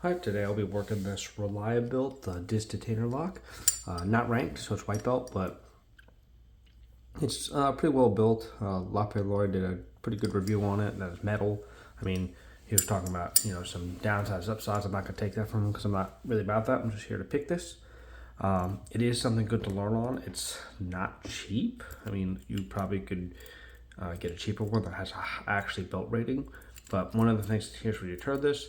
Hi, today I'll be working this Reliabilt disc detainer lock. Not ranked, so it's white belt, but it's pretty well built. Lloyd did a pretty good review on it. That is metal. I mean, he was talking about some downsides, upsides. I'm not gonna take that from him because I'm not really about that. I'm just here to pick this. It is something good to learn on. It's not cheap. I mean, you probably could get a cheaper one that has actually belt rating. But one of the things, here's where you turn this.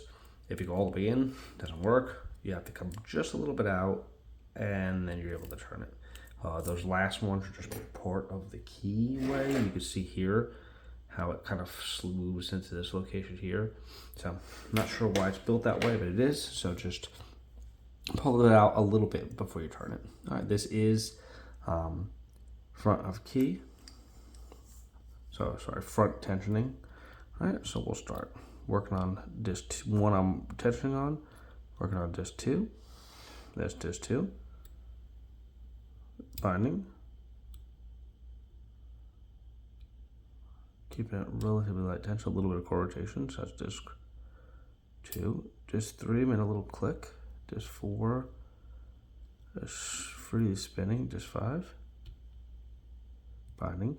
If you go all the way in, it doesn't work. You have to come just a little bit out, and then you're able to turn it. Those last ones are just part of the keyway. You can see here how it kind of moves into this location here. So I'm not sure why it's built that way, but it is. So just pull it out a little bit before you turn it. All right, this is front of key. So sorry, front tensioning. All right, so we'll start working on disc 1 I'm tensioning on, working on disc 2, there's disc 2, binding, keeping it relatively light tension, a little bit of core rotation, so that's disc 2, disc 3 made a little click, disc 4, free spinning, disc 5, binding,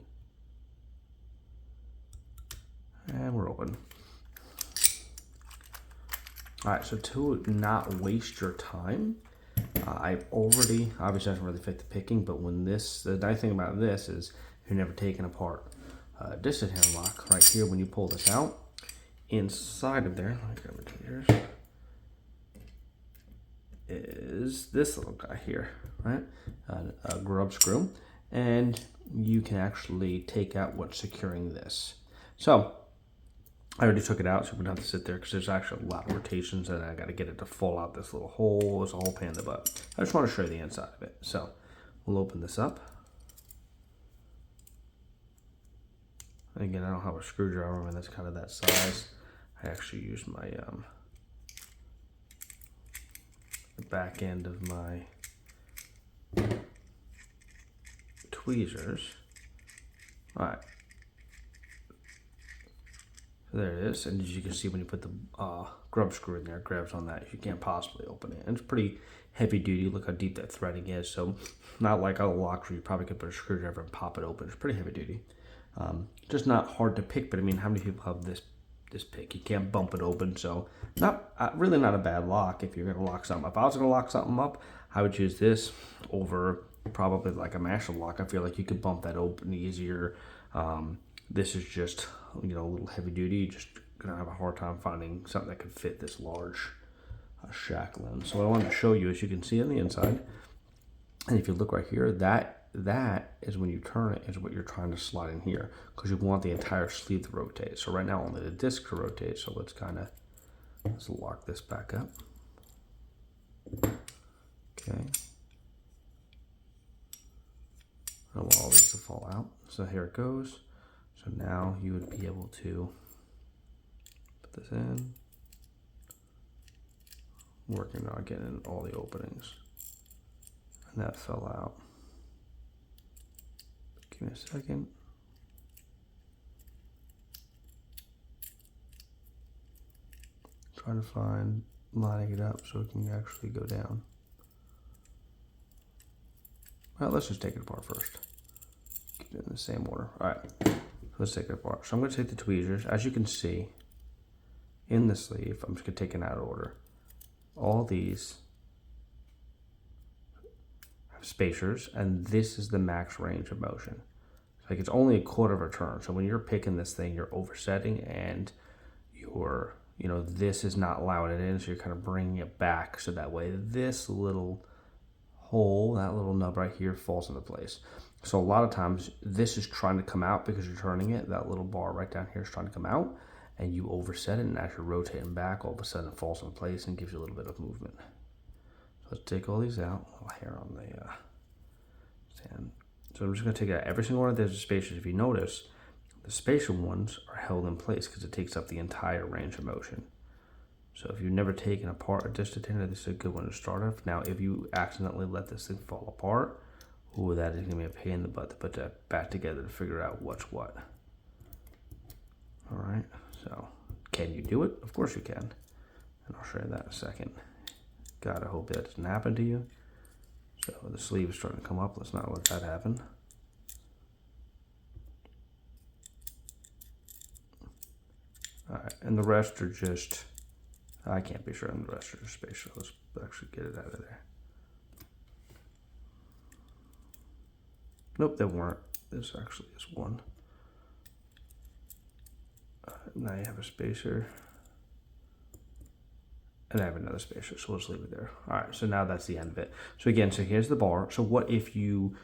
and we're open. All right, so to not waste your time, I've already, obviously I haven't really fit the picking, but when this, the nice thing about this is you're never taking apart disc hand lock. Right here, when you pull this out, inside of there, let me grab my tweezers, is this little guy here, right? A grub screw, and you can actually take out what's securing this. So I already took it out, so we don't have to sit there because there's actually a lot of rotations and I got to get it to fall out this little hole. It's a whole pain in the butt. I just want to show you the inside of it. So we'll open this up. And again, I don't have a screwdriver, and that's kind of that size. I actually used my the back end of my tweezers. All right. So there it is, and as you can see, when you put the grub screw in there, it grabs on that. You can't possibly open it. And it's pretty heavy duty. Look how deep that threading is. So not like other locks where you probably could put a screwdriver and pop it open. It's pretty heavy duty. Just not hard to pick, but I mean, how many people have this pick? You can't bump it open, so not really not a bad lock if you're gonna lock something up. If I was gonna lock something up, I would choose this over probably like a Marshall lock. I feel like you could bump that open easier. This is just, a little heavy duty. You're just gonna have a hard time finding something that could fit this large shackle in. So what I wanted to show you, as you can see on the inside, and if you look right here, that is when you turn it, is what you're trying to slide in here, because you want the entire sleeve to rotate. So right now only the disc to rotate. So let's lock this back up. Okay. I want all these to fall out. So here it goes. So now you would be able to put this in, working on getting all the openings. And that fell out. Give me a second. Trying to find lining it up so it can actually go down. Well, let's just take it apart first. Keep it in the same order. All right. Let's take it apart. So I'm going to take the tweezers. As you can see, in the sleeve, I'm just going to take it out of order. All these have spacers, and this is the max range of motion. Like, it's only a quarter of a turn. So when you're picking this thing, you're oversetting, and you're, this is not allowing it in. So you're kind of bringing it back. So that way this little hole, that little nub right here, falls into place. So a lot of times this is trying to come out because you're turning it. That little bar right down here is trying to come out, and you overset it, and as you're rotating back, all of a sudden it falls into place and gives you a little bit of movement. So let's take all these out. A little hair on the stand. So I'm just going to take out every single one of those spacers. If you notice, the spacer ones are held in place because it takes up the entire range of motion. So if you've never taken apart a disc detainer, this is a good one to start off. Now, if you accidentally let this thing fall apart, that is going to be a pain in the butt to put that back together to figure out what's what. All right, so can you do it? Of course you can. And I'll show you that in a second. Gotta hope that doesn't happen to you. So the sleeve is starting to come up. Let's not let that happen. Alright, and the rest are just, I can't be sure on the rest are just spatial. Let's actually get it out of there. Nope, they weren't. This actually is one. Now you have a spacer. And I have another spacer, so we'll just leave it there. Alright, so now that's the end of it. So again, so here's the bar. So what if you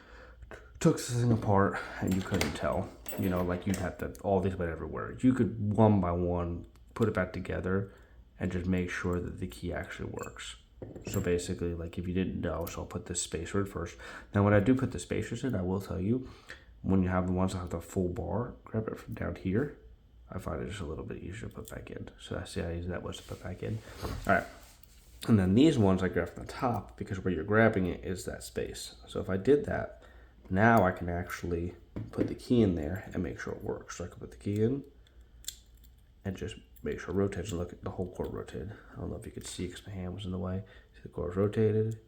took this thing apart and you couldn't tell? You know, like you'd have to, all these went everywhere. You could one by one put it back together and just make sure that the key actually works. So basically, like if you didn't know, so I'll put this spacer in first. Now when I do put the spacers in, I will tell you, when you have the ones that have the full bar, grab it from down here. I find it just a little bit easier to put back in. So that's how easy that was to put back in. All right. And then these ones I grab from the top because where you're grabbing it is that space. So if I did that, now I can actually put the key in there and make sure it works. So I can put the key in and just make sure it rotates. And look at the whole cord rotated. I don't know if you could see because my hand was in the way. See the cord rotated.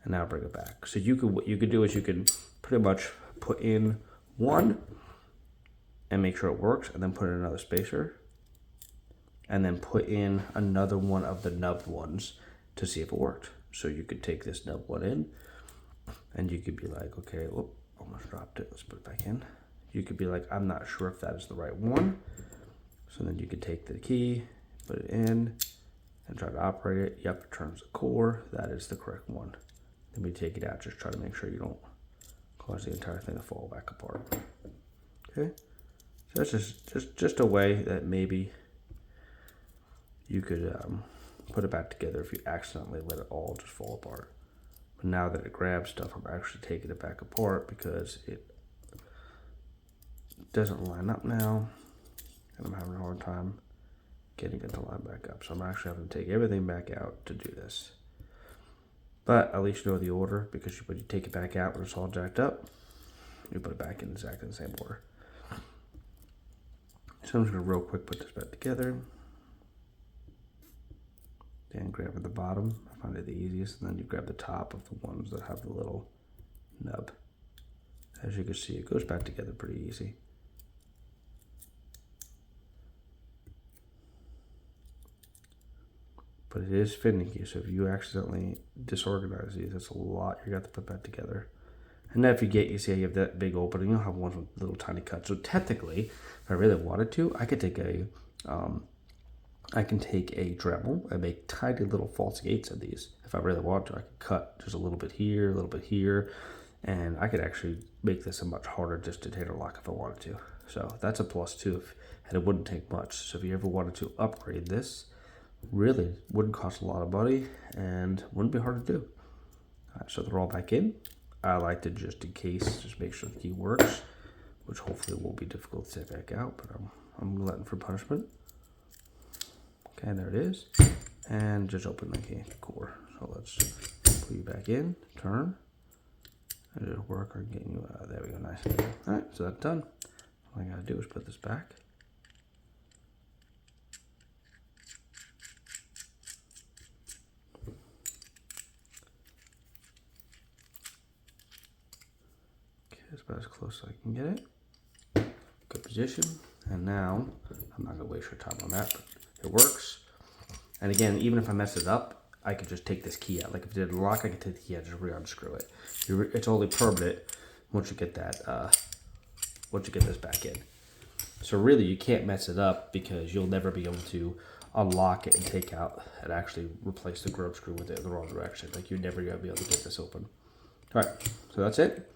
And now bring it back. So you could, what you could do is you can pretty much put in one and make sure it works, and then put in another spacer, and then put in another one of the nubbed ones to see if it worked. So you could take this nub one in, and you could be like, okay, whoop, almost dropped it. Let's put it back in. You could be like, I'm not sure if that is the right one. So then you could take the key, put it in, and try to operate it. Yep, it turns the core. That is the correct one. Then we take it out. Just try to make sure you don't cause the entire thing to fall back apart. Okay. So that's just a way that maybe you could put it back together if you accidentally let it all just fall apart. But now that it grabs stuff, I'm actually taking it back apart because it doesn't line up now, and I'm having a hard time getting it to line back up. So I'm actually having to take everything back out to do this. But at least you know the order, because when you take it back out when it's all jacked up, you put it back in exactly the same order. So I'm just going to real quick put this back together. Then grab at the bottom. I find it the easiest. And then you grab the top of the ones that have the little nub. As you can see, it goes back together pretty easy. But it is finicky, so if you accidentally disorganize these, that's a lot you got to put back together. And then if you get, you see how you have that big opening, you'll have ones with little tiny cuts. So technically, if I really wanted to, I could take a, Dremel and make tiny little false gates of these. If I really wanted to, I could cut just a little bit here, and I could actually make this a much harder distentator lock if I wanted to. So that's a plus too, and it wouldn't take much. So if you ever wanted to upgrade this, really wouldn't cost a lot of money and wouldn't be hard to do. All right, so they're all back in. I like to, just in case, just make sure the key works, which hopefully won't be difficult to take back out, but I'm glutton for punishment. Okay, there it is. And just open the key core. So let's put you back in, turn, and just work on getting you out. There we go, nice. All right, so that's done. All I gotta do is put this back. It's about as close as I can get it. Good position. And now, I'm not going to waste your time on that, but it works. And again, even if I mess it up, I could just take this key out. Like if it did a lock, I could take the key out and just re-unscrew it. It's only permanent once you get that, once you get this back in. So really, you can't mess it up because you'll never be able to unlock it and take out and actually replace the grub screw with it in the wrong direction. Like you're never going to be able to get this open. All right, so that's it.